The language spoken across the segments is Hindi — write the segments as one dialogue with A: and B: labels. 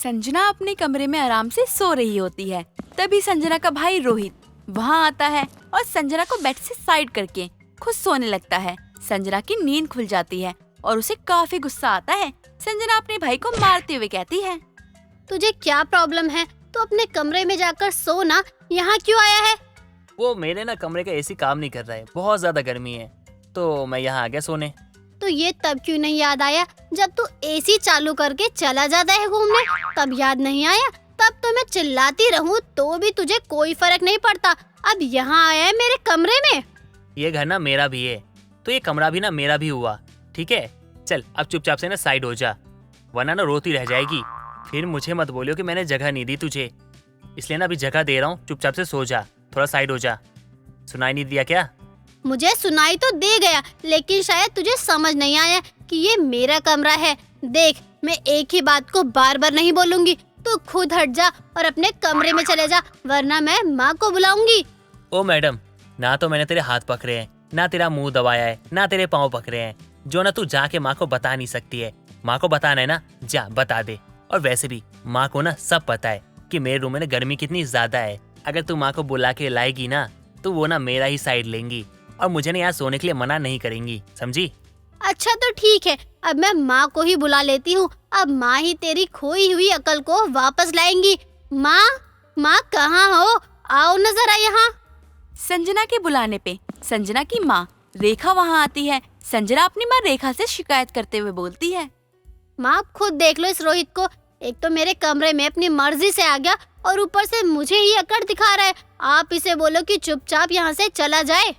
A: संजना अपने कमरे में आराम से सो रही होती है। तभी संजना का भाई रोहित वहाँ आता है और संजना को बेड से साइड करके खुद सोने लगता है। संजना की नींद खुल जाती है और उसे काफी गुस्सा आता है। संजना अपने भाई को मारते हुए कहती है,
B: तुझे क्या प्रॉब्लम है? तू अपने कमरे में जाकर सो ना, यहाँ क्यों आया है?
C: वो मेरे ना कमरे का एसी काम नहीं कर रहा है, बहुत ज्यादा गर्मी है, तो मैं यहाँ आ गया सोने।
B: तो ये तब क्यों नहीं याद आया जब तू एसी चालू करके चला जाता है घूमने? तब याद नहीं आया? तब तो मैं चिल्लाती रहूं तो भी तुझे कोई फर्क नहीं पड़ता। अब यहाँ आया है मेरे कमरे में।
C: ये घर ना मेरा भी है, तो ये कमरा भी ना मेरा भी हुआ, ठीक है? चल अब चुपचाप से ना साइड हो जा, वरना ना रोती रह जाएगी। फिर मुझे मत बोलियो कि मैंने जगह नहीं दी तुझे, इसलिए ना अभी जगह दे रहा हूँ, चुपचाप से सो जा, थोड़ा साइड हो जा। सुनाई नहीं दिया क्या?
B: मुझे सुनाई तो दे गया, लेकिन शायद तुझे समझ नहीं आया कि ये मेरा कमरा है। देख, मैं एक ही बात को बार बार नहीं बोलूंगी, तू खुद हट जा और अपने कमरे में चले जा, वरना मैं माँ को बुलाऊंगी।
C: ओ मैडम, ना तो मैंने तेरे हाथ पकड़े हैं, ना तेरा मुंह दबाया है, ना तेरे पाँव पकड़े हैं, जो ना तू जाके माँ को बता नहीं सकती है। माँ को बताना है ना, जा बता दे। और वैसे भी माँ को ना सब पता है कि मेरे रूम में ना गर्मी कितनी ज्यादा है। अगर तू माँ को बुला के लाएगी ना, तो वो ना मेरा ही साइड लेंगी और मुझे ना यहाँ सोने के लिए मना नहीं करेंगी, समझी?
B: अच्छा तो ठीक है, अब मैं माँ को ही बुला लेती हूँ। अब माँ ही तेरी खोई हुई अकल को वापस लाएंगी। माँ, माँ कहाँ हो? आओ न जरा यहाँ।
A: संजना के बुलाने पे संजना की माँ रेखा वहाँ आती है। संजना अपनी माँ रेखा से शिकायत करते हुए बोलती है,
B: माँ खुद देख लो इस रोहित को, एक तो मेरे कमरे में अपनी मर्जी से आ गया और ऊपर से मुझे ही अकड़ दिखा रहा है। आप इसे बोलो कि चुपचाप यहाँ से चला जाए।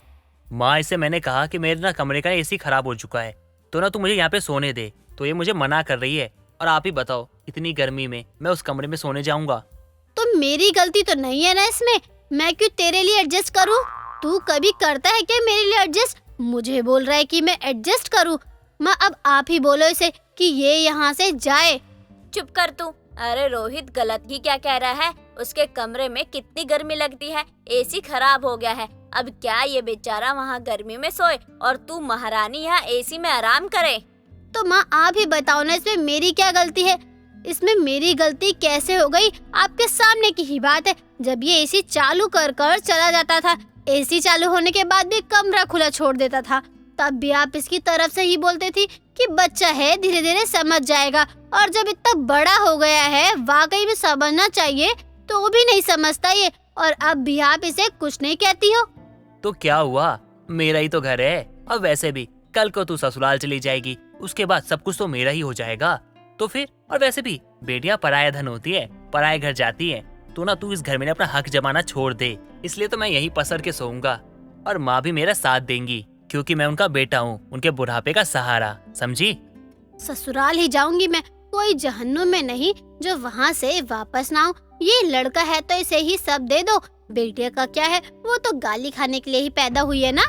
C: माँ, इससे मैंने कहा कि मेरे ना कमरे का एसी खराब हो चुका है, तो ना तू मुझे यहाँ पे सोने दे, तो ये मुझे मना कर रही है। और आप ही बताओ, इतनी गर्मी में मैं उस कमरे में सोने जाऊंगा?
B: तो मेरी गलती तो नहीं है ना इसमें, मैं क्यों तेरे लिए एडजस्ट करूँ? तू कभी करता है क्या मेरे लिए एडजस्ट? मुझे बोल रहा है कि मैं एडजस्ट करूँ। माँ, अब आप ही बोलो इसे कि ये यहाँ से जाए।
D: चुप कर तू। अरे रोहित गलत ही क्या कह रहा है? उसके कमरे में कितनी गर्मी लगती है, एसी खराब हो गया है। अब क्या ये बेचारा वहाँ गर्मी में सोए और तू महारानी यहाँ एसी में आराम करे?
B: तो माँ आप ही बताओ ना, इसमें मेरी क्या गलती है? इसमें मेरी गलती कैसे हो गई? आपके सामने की ही बात है, जब ये एसी चालू कर कर चला जाता था, एसी चालू होने के बाद भी कमरा खुला छोड़ देता था, तब भी आप इसकी तरफ से ही बोलते थी कि बच्चा है, धीरे धीरे समझ जाएगा। और जब इतना बड़ा हो गया है, वाकई में समझना चाहिए, तो वो भी नहीं समझता ये, और अब भी आप इसे कुछ नहीं कहती हो।
C: तो क्या हुआ, मेरा ही तो घर है। और वैसे भी कल को तू ससुराल चली जाएगी, उसके बाद सब कुछ तो मेरा ही हो जाएगा। तो फिर, और वैसे भी बेटियां पराया धन होती है, पराये घर जाती है, तो ना तू इस घर में अपना हक जमाना छोड़ दे। इसलिए तो मैं यहीं पसर के सोऊंगा, और माँ भी मेरा साथ देंगी, क्योंकि मैं उनका बेटा हूँ, उनके बुढ़ापे का सहारा, समझी?
B: ससुराल ही जाऊंगी मैं, कोई जहन्नुम में नहीं जो वहाँ से वापस ना आऊं। ये लड़का है तो इसे ही सब दे दो, बेटिया का क्या है, वो तो गाली खाने के लिए ही पैदा हुई है ना।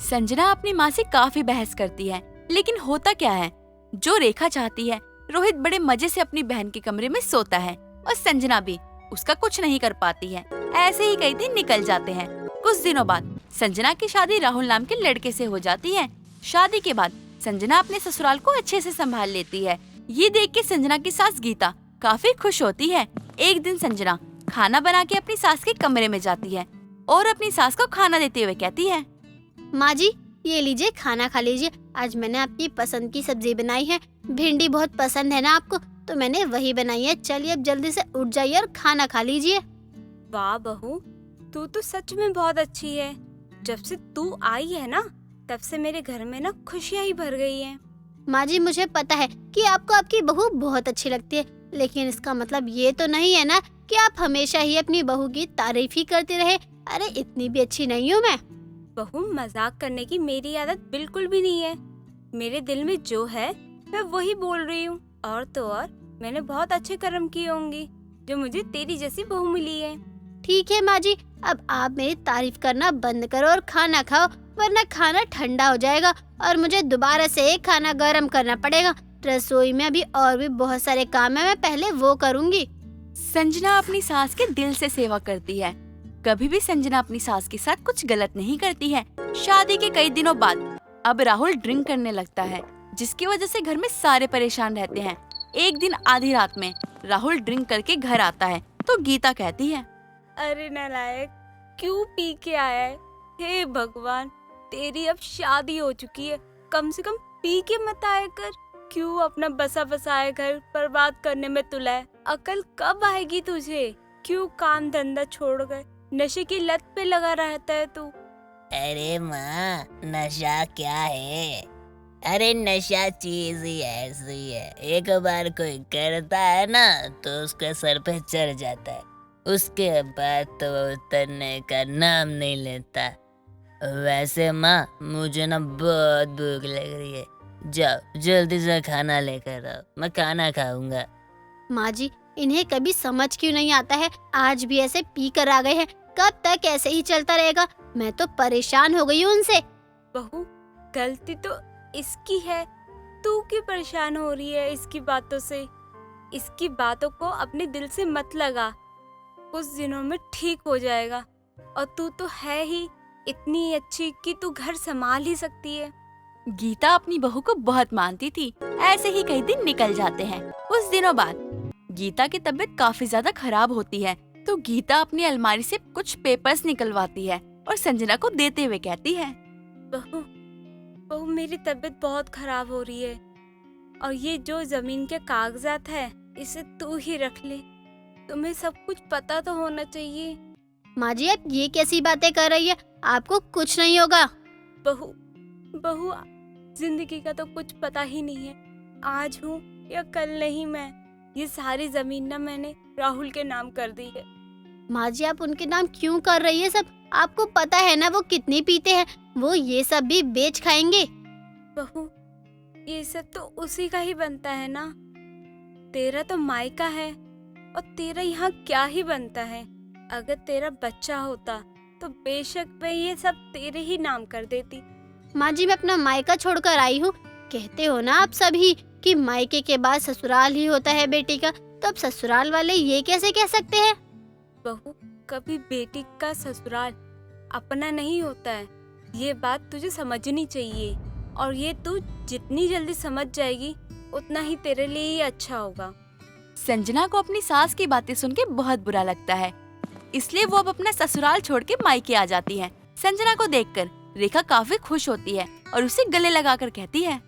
A: संजना अपनी माँ से काफी बहस करती है, लेकिन होता क्या है, जो रेखा चाहती है, रोहित बड़े मजे से अपनी बहन के कमरे में सोता है और संजना भी उसका कुछ नहीं कर पाती है। ऐसे ही कई दिन निकल जाते हैं। कुछ दिनों बाद संजना की शादी राहुल नाम के लड़के से हो जाती है। शादी के बाद संजना अपने ससुराल को अच्छे से संभाल लेती है। ये देख के संजना की सास गीता काफी खुश होती है। एक दिन संजना खाना बना के अपनी सास के कमरे में जाती है और अपनी सास को खाना देते हुए कहती है,
B: माँ जी ये लीजिए, खाना खा लीजिए। आज मैंने आपकी पसंद की सब्जी बनाई है, भिंडी बहुत पसंद है ना आपको, तो मैंने वही बनाई है। चलिए अब जल्दी से उठ जाइए और खाना खा लीजिए।
D: वाह बहू, तू तो सच में बहुत अच्छी है। जब से तू आई है ना, तब से मेरे घर में ना खुशियाँ ही भर गई हैं।
B: माँ जी मुझे पता है कि आपको आपकी बहू बहुत अच्छी लगती है, लेकिन इसका मतलब ये तो नहीं है ना कि आप हमेशा ही अपनी बहू की तारीफ ही करते रहे। अरे इतनी भी अच्छी नहीं हूँ मैं।
D: बहू, मजाक करने की मेरी आदत बिल्कुल भी नहीं है। मेरे दिल में जो है मैं वही बोल रही हूँ। और तो और मैंने बहुत अच्छे कर्म किए होंगे जो मुझे तेरी जैसी बहू मिली है।
B: ठीक है माँ जी, अब आप मेरी तारीफ करना बंद करो और खाना खाओ, वरना खाना ठंडा हो जाएगा और मुझे दोबारा से खाना गर्म करना पड़ेगा। रसोई में अभी और भी बहुत सारे काम है, मैं पहले वो करूँगी।
A: संजना अपनी सास के दिल से सेवा करती है। कभी भी संजना अपनी सास के साथ कुछ गलत नहीं करती है। शादी के कई दिनों बाद अब राहुल ड्रिंक करने लगता है, जिसकी वजह से घर में सारे परेशान रहते हैं। एक दिन आधी रात में राहुल ड्रिंक करके घर आता है तो गीता कहती है,
D: अरे नालायक, क्यों पी के आया है? हे भगवान, तेरी अब शादी हो चुकी है, कम से कम पी के मत आया कर। क्यों अपना बसा बसाया घर बर्बाद करने में तुला है? अकल कब आएगी तुझे? क्यों काम धंधा छोड़ गए, नशे की लत पे लगा रहता है तू?
E: अरे माँ, नशा क्या है? अरे नशा चीज ही ऐसी है, एक बार कोई करता है ना तो उसके सर पे चढ़ जाता है, उसके बाद तो वो उतरने का नाम नहीं लेता। वैसे माँ, मुझे ना बहुत भूख लग रही है, जाओ जल्दी से खाना लेकर आओ, मैं खाना खाऊंगा।
B: माँ जी, इन्हें कभी समझ क्यों नहीं आता है? आज भी ऐसे पी कर आ गए हैं, कब तक ऐसे ही चलता रहेगा? मैं तो परेशान हो गई हूँ उनसे।
D: बहू, गलती तो इसकी है, तू क्यों परेशान हो रही है इसकी बातों से? इसकी बातों को अपने दिल से मत लगा, कुछ दिनों में ठीक हो जाएगा। और तू तो है ही इतनी अच्छी कि तू घर संभाल ही सकती है।
A: गीता अपनी बहू को बहुत मानती थी। ऐसे ही कई दिन निकल जाते हैं। कुछ दिनों बाद गीता की तबीयत काफी ज्यादा खराब होती है तो गीता अपनी अलमारी से कुछ पेपर्स निकलवाती है और संजना को देते हुए कहती है,
D: बहू, बहू, मेरी तबीयत बहुत खराब हो रही है और ये जो जमीन के कागजात है इसे तू ही रख ले। तुम्हें सब कुछ पता तो होना चाहिए।
B: माँ जी, आप ये कैसी बातें कर रही है? आपको कुछ नहीं होगा।
D: बहू, बहू, जिंदगी का तो कुछ पता ही नहीं है, आज हूँ या कल नहीं। मैं ये सारी जमीन ना मैंने राहुल के नाम कर दी है।
B: माँ जी, आप उनके नाम क्यों कर रही है सब? आपको पता है ना वो कितनी पीते हैं, वो ये सब भी बेच खाएंगे।
D: बहू, ये सब तो उसी का ही बनता है ना। तेरा तो मायका है और तेरा यहाँ क्या ही बनता है। अगर तेरा बच्चा होता तो बेशक मैं ये सब तेरे ही नाम कर देती।
B: माँ जी, मैं अपना मायका छोड़कर आई हूँ। कहते हो ना आप सभी कि मायके के बाद ससुराल ही होता है बेटी का, तो अब ससुराल वाले ये कैसे कह सकते हैं?
D: बहू, कभी बेटी का ससुराल अपना नहीं होता है, ये बात तुझे समझनी चाहिए। और ये तू जितनी जल्दी समझ जाएगी उतना ही तेरे लिए ही अच्छा होगा।
A: संजना को अपनी सास की बातें सुन के बहुत बुरा लगता है, इसलिए वो अब अपना ससुराल छोड़ के मायके आ जाती है। संजना को देखकर रेखा काफी खुश होती है और उसे गले लगाकर कहती है,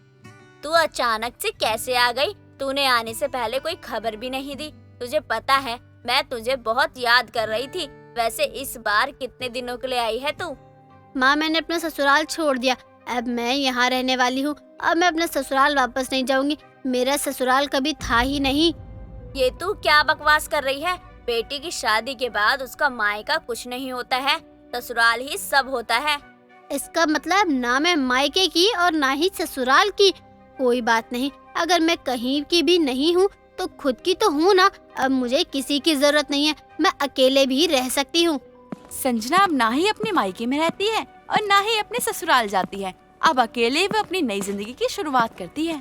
D: तू अचानक से कैसे आ गई? तूने आने से पहले कोई खबर भी नहीं दी। तुझे पता है मैं तुझे बहुत याद कर रही थी। वैसे इस बार कितने दिनों के लिए आई है तू?
B: माँ, मैंने अपना ससुराल छोड़ दिया, अब मैं यहाँ रहने वाली हूँ। अब मैं अपना ससुराल वापस नहीं जाऊंगी, मेरा ससुराल कभी था ही नहीं।
D: ये तू क्या बकवास कर रही है? बेटी की शादी के बाद उसका मायका कुछ नहीं होता है, ससुराल ही सब होता है।
B: इसका मतलब ना मैं मायके की और ना ही ससुराल की। कोई बात नहीं, अगर मैं कहीं की भी नहीं हूँ तो खुद की तो हूँ ना। अब मुझे किसी की जरूरत नहीं है, मैं अकेले भी रह सकती हूँ।
A: संजना अब ना ही अपने मायके में रहती है और ना ही अपने ससुराल जाती है। अब अकेले वो अपनी नई जिंदगी की शुरुआत करती है।